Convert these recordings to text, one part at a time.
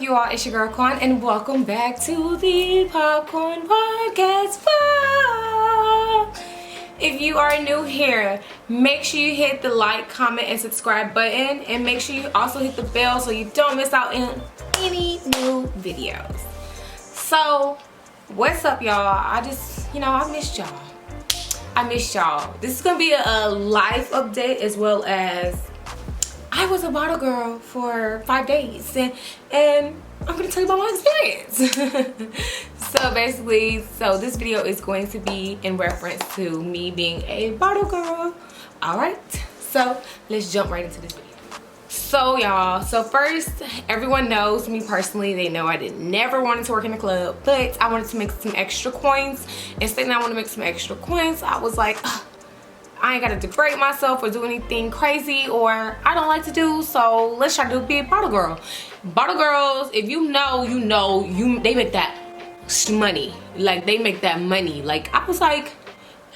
up, you all? It's your girl Quan, and welcome back to the Popcorn Podcast Vlog. If you are new here, make sure you hit the like, comment, and subscribe button, and make sure you also hit the bell so you don't miss out on any new videos. So, what's up, y'all? I missed y'all. I missed y'all. This is gonna be a life update as well as I was a bottle girl for 5 days and I'm gonna tell you about my experience. So basically, this video is going to be in reference to me being a bottle girl. Alright, so let's jump right into this video. So y'all, first, everyone knows me personally. They know I never wanted to work in a club, but I wanted to make some extra coins. Instead of I want to make some extra coins, I was like, I ain't gotta degrade myself or do anything crazy or I don't like to do, so let's try to be a bottle girl. Bottle girls, if you know, they make that money. Like, they make that money. Like, I was like,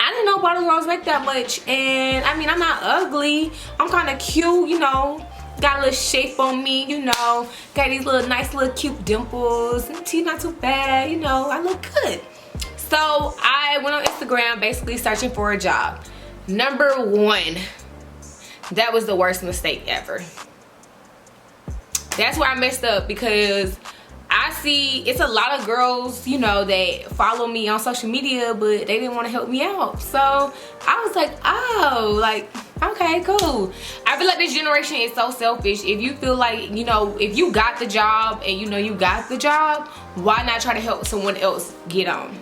I didn't know bottle girls make that much. And I mean, I'm not ugly. I'm kind of cute, you know. Got a little shape on me, you know. Got these nice little cute dimples. And teeth not too bad, you know. I look good. So I went on Instagram basically searching for a job. Number one, that was the worst mistake ever. That's where I messed up, because I see it's a lot of girls, you know, that follow me on social media, but they didn't want to help me out. So I was like, oh, like, okay, cool. I feel like this generation is so selfish. If you feel like, you know, if you got the job and you know you got the job, why not try to help someone else get on?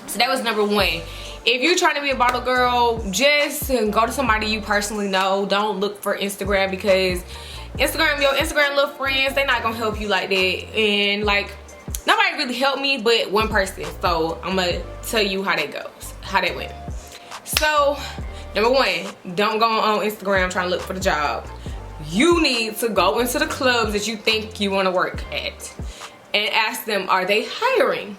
So that was number one. If you're trying to be a bottle girl, just go to somebody you personally know. Don't look for Instagram, because your Instagram little friends, they're not gonna help you like that. And like, nobody really helped me but one person. So I'm gonna tell you how that goes, how that went. So number one, don't go on Instagram trying to look for the job. You need to go into the clubs that you think you want to work at and ask them, are they hiring?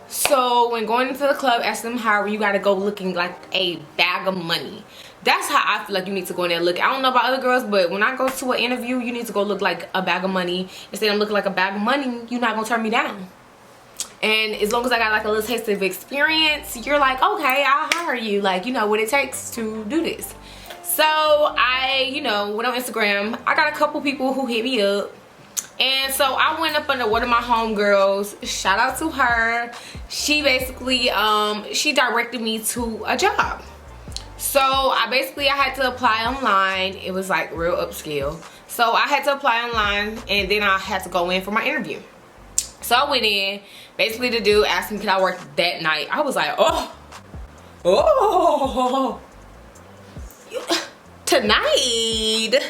So when going into the club, ask them hiring, you gotta go looking like a bag of money. That's how I feel like you need to go in there and look. I don't know about other girls, but when I go to an interview, you need to go look like a bag of money. Instead of looking like a bag of money, you're not gonna turn me down. And as long as I got like a little taste of experience, you're like, okay, I'll hire you. Like, you know what it takes to do this. So I, you know, went on Instagram. I got a couple people who hit me up. And so I went up under one of my homegirls. Shout out to her. She basically, she directed me to a job. So I had to apply online. It was like real upscale. So I had to apply online and then I had to go in for my interview. So I went in. Basically the dude asked me could I work that night. I was like, tonight?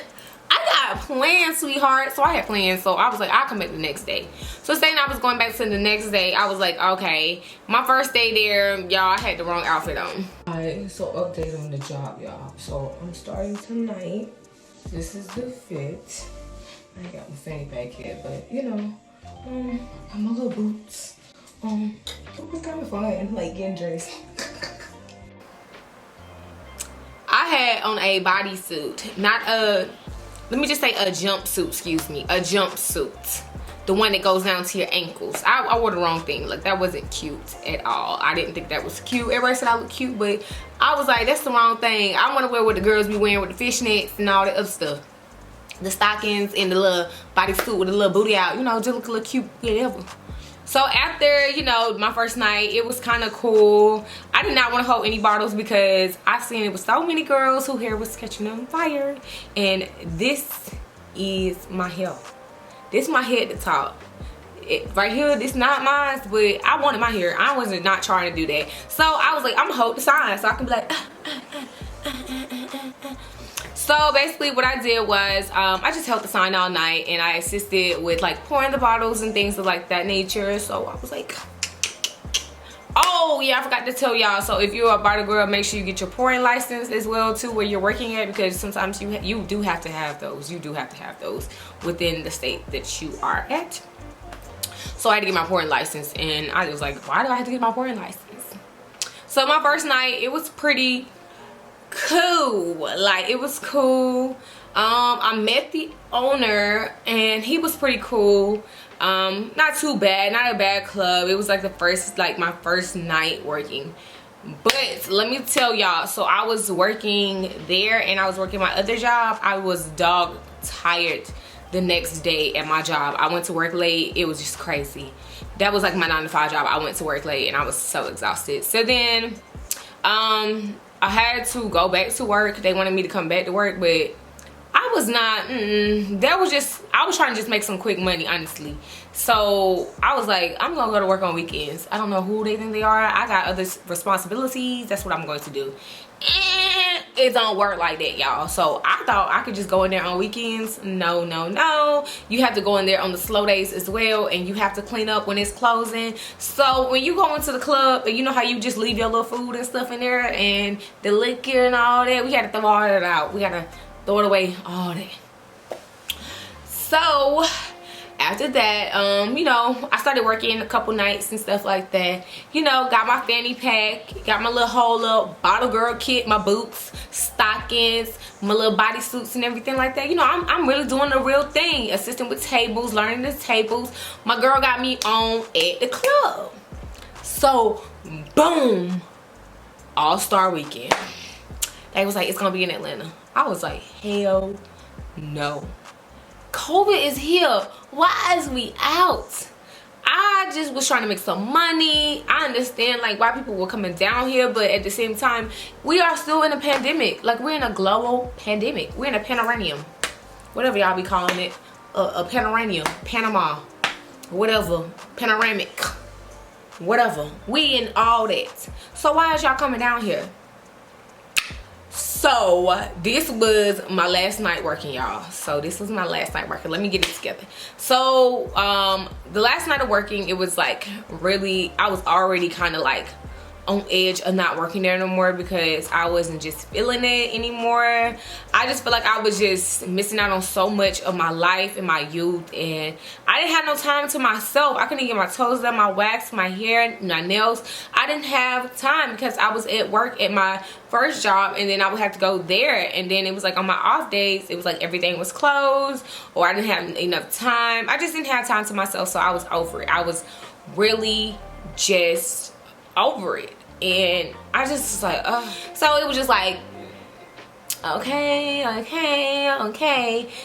I got plans, sweetheart. So I had plans, so I was like, I'll come back the next day. So saying I was going back to the next day, I was like, okay. My first day there, y'all, I had the wrong outfit on. Alright, so update on the job, y'all. So I'm starting tonight. This is the fit. I ain't got my fanny pack yet, but you know, got my little boots. It was kind of fun, like getting dressed. I had on a bodysuit, not a, let me just say a jumpsuit, excuse me, a jumpsuit. The one that goes down to your ankles. I wore the wrong thing. Like, that wasn't cute at all. I didn't think that was cute. Everybody said I look cute, but I was like, that's the wrong thing. I want to wear what the girls be wearing with the fishnets and all that other stuff. The stockings and the little bodysuit with the little booty out. You know, just look a little cute, whatever. So after, you know, my first night, it was kind of cool. I did not want to hold any bottles because I seen it was so many girls whose hair was catching on fire. And this is my hair. This is my head to top. Right here, this not mine, but I wanted my hair. I was not trying to do that. So I was like, I'm going to hold the sign so I can be like, So basically what I did was I just held the sign all night and I assisted with like pouring the bottles and things of like that nature. So I was like, oh yeah, I forgot to tell y'all. So if you're a bottle girl, make sure you get your pouring license as well too where you're working at, because sometimes you do have to have those. You do have to have those within the state that you are at. So I had to get my pouring license and I was like, why do I have to get my pouring license? So my first night, it was pretty cool. Like, it was cool. I met the owner and he was pretty cool. Not too bad, not a bad club. It was like my first night working. But let me tell y'all, so I was working there and I was working my other job. I was dog tired the next day at my job. I went to work late. It was just crazy. That was like my 9 to 5 job. I went to work late and I was so exhausted. So then I had to go back to work. They wanted me to come back to work, but I was not, I was trying to just make some quick money, honestly. So I was like, I'm gonna go to work on weekends. I don't know who they think they are. I got other responsibilities. That's what I'm going to do. And it don't work like that, y'all. So I thought I could just go in there on weekends. No, no, no. You have to go in there on the slow days as well, and you have to clean up when it's closing. So when you go into the club, and you know how you just leave your little food and stuff in there, and the liquor and all that, we had to throw all that out. We gotta throw it away, all that. So after that, you know, I started working a couple nights and stuff like that. You know, got my fanny pack, got my little whole little bottle girl kit, my boots, stockings, my little bodysuits and everything like that. You know, I'm really doing the real thing, assisting with tables, learning the tables. My girl got me on at the club. So boom, All-Star Weekend. They was like, it's gonna be in Atlanta. I was like, hell no. COVID is here. Why is we out? I just was trying to make some money. I understand like why people were coming down here, but at the same time, we are still in a pandemic. Like, we're in a global pandemic. We're in a panoramium. Whatever y'all be calling it. A panoramium. Panama. Whatever. Panoramic. Whatever. We in all that. So why is y'all coming down here? So this was my last night working, y'all. So this was my last night working. Let me get it together. So the last night of working, it was like really, I was already kind of like on edge of not working there no more, because I wasn't just feeling it anymore. I just feel like I was just missing out on so much of my life and my youth, and I didn't have no time to myself. I couldn't get my toes done, my wax, my hair, my nails. I didn't have time because I was at work at my first job, and then I would have to go there, and then it was like on my off days, it was like everything was closed, or I didn't have enough time. I just didn't have time to myself, so I was over it. I was really just over it, and I just was like, ugh. So it was just like, okay.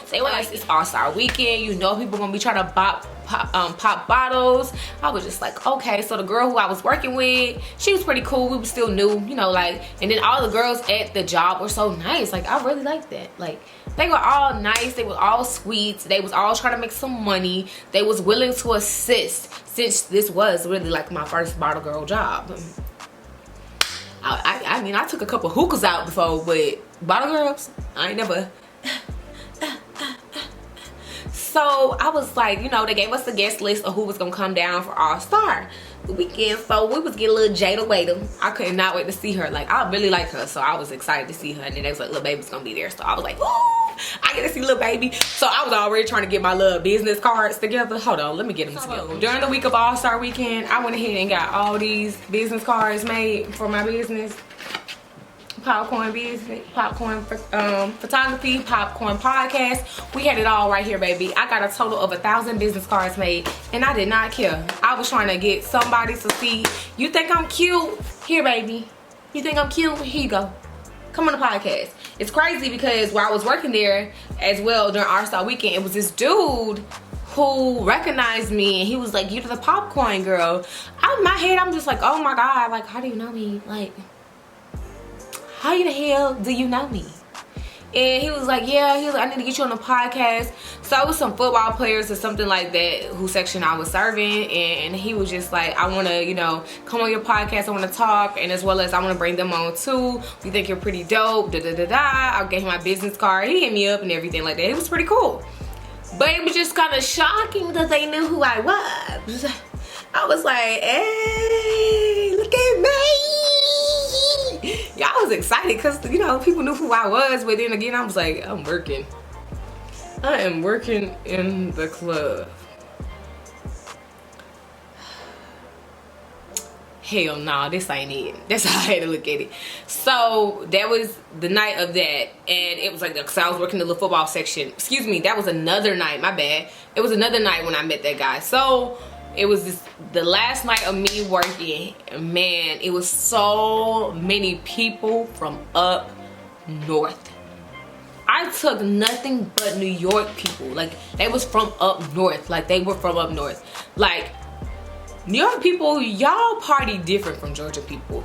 So it was like, it's All-Star Weekend, you know, people gonna be trying to pop bottles. I was just like, okay. So the girl who I was working with, she was pretty cool. We were still new, you know, like, and then all the girls at the job were so nice. Like, I really liked that. Like, they were all nice, they were all sweet, they was all trying to make some money, they was willing to assist, since this was really like my first bottle girl job. I mean, I took a couple hookahs out before, but bottle girls, I ain't never. So I was like, you know, they gave us a guest list of who was gonna come down for All-Star Weekend. So we was getting a little Jada Waiter. I could not wait to see her. Like, I really like her, so I was excited to see her. And then they was like, Lil Baby's gonna be there. So I was like, ooh, I get to see Lil Baby. So I was already trying to get my little business cards together. Hold on, let me get them together. During the week of All-Star Weekend, I went ahead and got all these business cards made for my business. Popcorn business, popcorn photography, popcorn podcast. We had it all right here, baby. I got a total of 1,000 business cards made, and I did not care. I was trying to get somebody to see. You think I'm cute? Here, baby. You think I'm cute? Here you go. Come on the podcast. It's crazy because while I was working there as well during All-Star Weekend, it was this dude who recognized me, and he was like, "You're the popcorn girl." Out in my head, I'm just like, "Oh my God! Like, how do you know me? Like, how the hell do you know me?" And he was like, yeah, he was like, I need to get you on the podcast. So it was some football players or something like that whose section I was serving, and he was just like, I want to, you know, come on your podcast, I want to talk, and as well as I want to bring them on too. We think you're pretty dope, I gave him my business card. He hit me up and everything like that. It was pretty cool. But it was just kind of shocking that they knew who I was. I was like, hey, look at me. Yeah, I was excited because, you know, people knew who I was. But then again, I was like, I'm working. I am working in the club. hell nah, this ain't it. That's how I had to look at it. So that was the night of that, and it was like, because I was working the little football section. Excuse me, that was another night, my bad. It was another night when I met that guy. So it was the last night of me working. Man, it was so many people from up north. I took nothing but New York people. Like, they was from up north. Like, they were from up north. Like, New York people, y'all party different from Georgia people.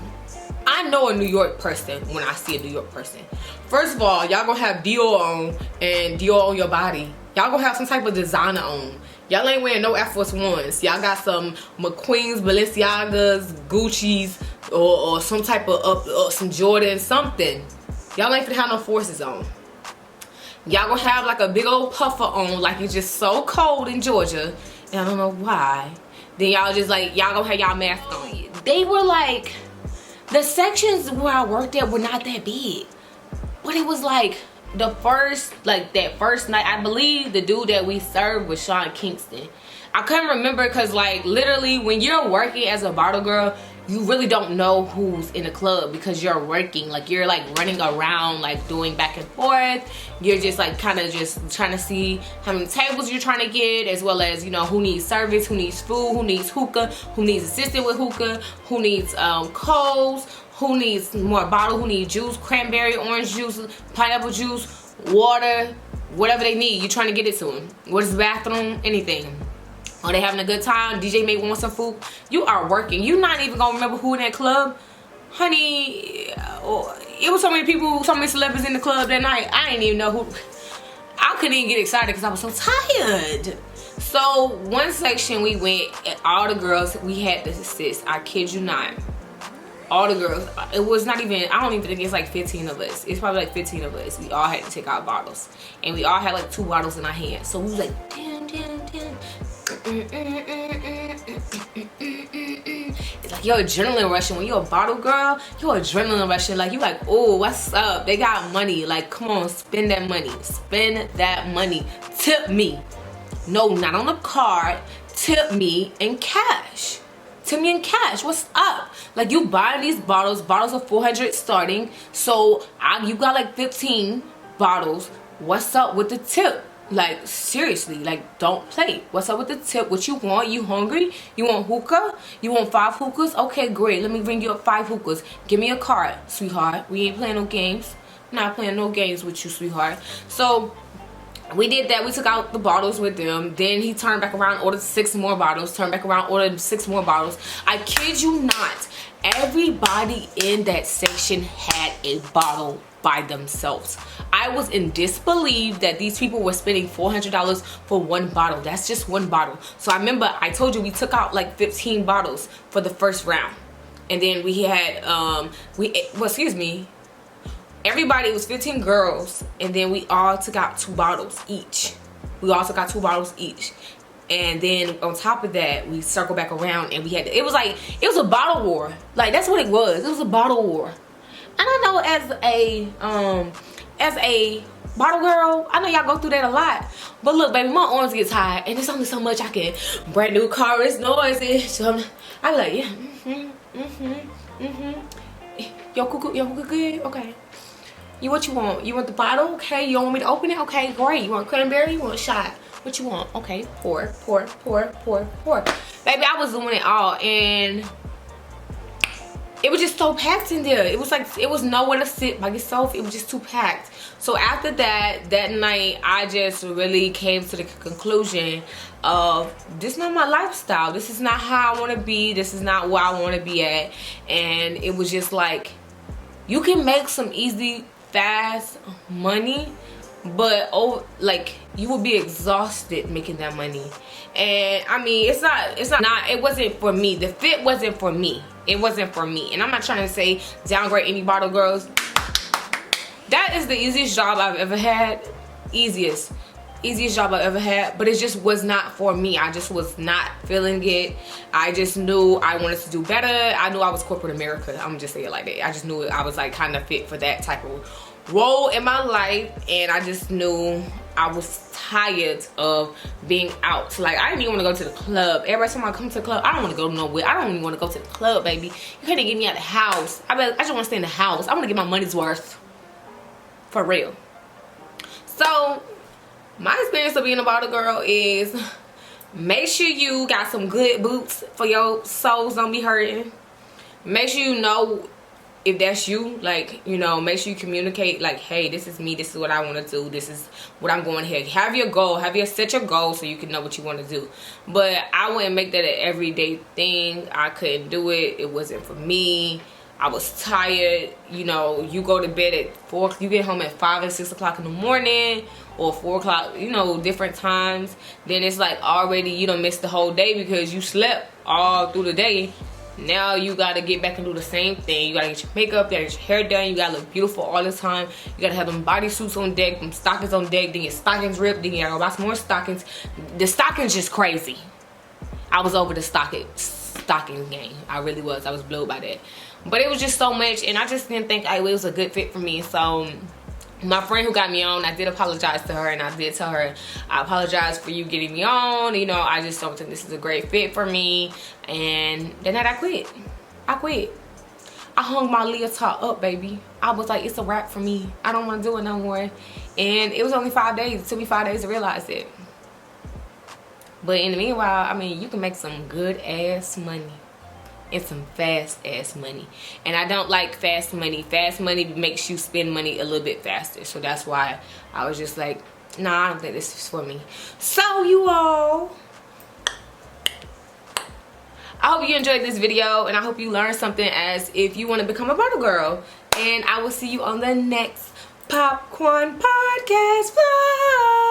I know a New York person when I see a New York person. First of all, y'all gonna have Dior on and Dior on your body. Y'all gonna have some type of designer on. Y'all ain't wearing no Air Force Ones. Y'all got some McQueen's, Balenciagas, Gucci's, or some type of, some Jordan, something. Y'all ain't finna have no forces on. Y'all gonna have like a big old puffer on, like it's just so cold in Georgia, and I don't know why. Then y'all just like, y'all gonna have y'all mask on. They were like, the sections where I worked at were not that big, but it was like the first, like that first night, I believe the dude that we served was Sean Kingston. I couldn't remember, because like literally when you're working as a bottle girl, you really don't know who's in the club, because you're working, like you're like running around, like doing back and forth. You're just like kind of just trying to see how many tables you're trying to get, as well as, you know, who needs service, who needs food, who needs hookah, who needs assistant with hookah, who needs coals, who needs more bottle, who needs juice, cranberry, orange juice, pineapple juice, water, whatever they need. You're trying to get it to them. What is the bathroom? Anything. Are they having a good time? DJ may want some food. You are working. You're not even gonna remember who in that club. Honey, it was so many people, so many celebrities in the club that night. I didn't even know who. I couldn't even get excited because I was so tired. So one section we went, and all the girls, we had to assist. I kid you not. All the girls, it was not even, I don't even think it's like 15 of us. It's probably like 15 of us. We all had to take our bottles. And we all had like 2 bottles in our hands. So we was like, damn, damn, damn. It's like your adrenaline rushing when you're a bottle girl. You're adrenaline rushing, like you like, oh, what's up? They got money. Like, come on, spend that money. Spend that money. Tip me. No, not on a card. Tip me in cash. Tip me in cash. What's up? Like, you buy these bottles. Bottles are $400 starting. So you got like 15 bottles. What's up with the tip? Like, seriously, like, don't play. What's up with the tip? What you want? You hungry? You want hookah? You want 5 hookahs? Okay, great. Let me bring you up 5 hookahs. Give me a card, sweetheart. We ain't playing no games. I'm not playing no games with you, sweetheart. So we did that. We took out the bottles with them. Then he turned back around, ordered 6 more bottles. Turned back around, ordered 6 more bottles. I kid you not. Everybody in that section had a bottle by themselves. I was in disbelief that these people were spending $400 for 1 bottle. That's just 1 bottle. So I remember I told you we took out like 15 bottles for the first round. And then we had, everybody, it was 15 girls. And then we all took out 2 bottles each. We all took out 2 bottles each. And then on top of that, we circled back around and we had, it was a bottle war. Like, that's what it was. It was a bottle war. And I know as a bottle girl, I know y'all go through that a lot. But look, baby, my arms get tired and there's only so much I can. Brand new car, it's noisy. So I be like, yeah, Yo, hookah good? Okay. What you want? You want the bottle? Okay. You don't want me to open it? Okay, great. You want cranberry? You want a shot? What you want? Okay, pour. Baby, I was doing it all, and it was just so packed in there. It was like, it was nowhere to sit by yourself. It was just too packed. So after that night, I just really came to the conclusion of, this is not my lifestyle. This is not how I want to be. This is not where I want to be at. And it was just like, you can make some easy, fast money, but you will be exhausted making that money. And I mean, it wasn't for me. The fit wasn't for me. It wasn't for me. And I'm not trying to say downgrade any bottle girls. That is the easiest job I've ever had. Easiest job I've ever had, but it just was not for me. I just was not feeling it. I just knew I wanted to do better. I knew I was corporate America. I'm gonna just say it like that. I just knew I was like kind of fit for that type of role in my life, and I just knew I was tired of being out. Like, I didn't even want to go to the club. Every time I come to the club, I don't want to go nowhere. I don't even want to go to the club, baby. You can't get me out of the house. I just want to stay in the house. I want to get my money's worth. For real. So, my experience of being a bottle girl is, make sure you got some good boots for your soles don't be hurting. Make sure you know if that's you, like, you know, make sure you communicate, like, hey, this is me, this is what I want to do, this is what I'm going here. Have your goal, set your goal so you can know what you want to do. But I wouldn't make that an everyday thing. I couldn't do it. It wasn't for me. I was tired. You know, you go to bed at 4, you get home at 5 and 6 o'clock in the morning, or 4 o'clock, you know, different times. Then it's like already you done missed the whole day because you slept all through the day. Now you gotta get back and do the same thing. You gotta get your makeup, you gotta get your hair done, you gotta look beautiful all the time. You gotta have them bodysuits on deck, them stockings on deck, then your stockings ripped, then you gotta go buy some more stockings. The stockings just crazy. I was over the stocking game. I really was. I was blown by that. But it was just so much, and I just didn't think it was a good fit for me. So my friend who got me on, I did apologize to her, and I did tell her, I apologize for you getting me on. You know, I just don't think this is a great fit for me. And then I quit. I hung my leotard up, baby. I was like, it's a wrap for me. I don't want to do it no more. And it was only 5 days. It took me 5 days to realize it. But in the meanwhile, I mean, you can make some good ass money. And some fast ass money. And I don't like fast money. Fast money makes you spend money a little bit faster. So that's why I was just like, nah, I don't think this is for me. So you all, I hope you enjoyed this video, and I hope you learned something as if you want to become a bottle girl. And I will see you on the next Popcorn Podcast vlog.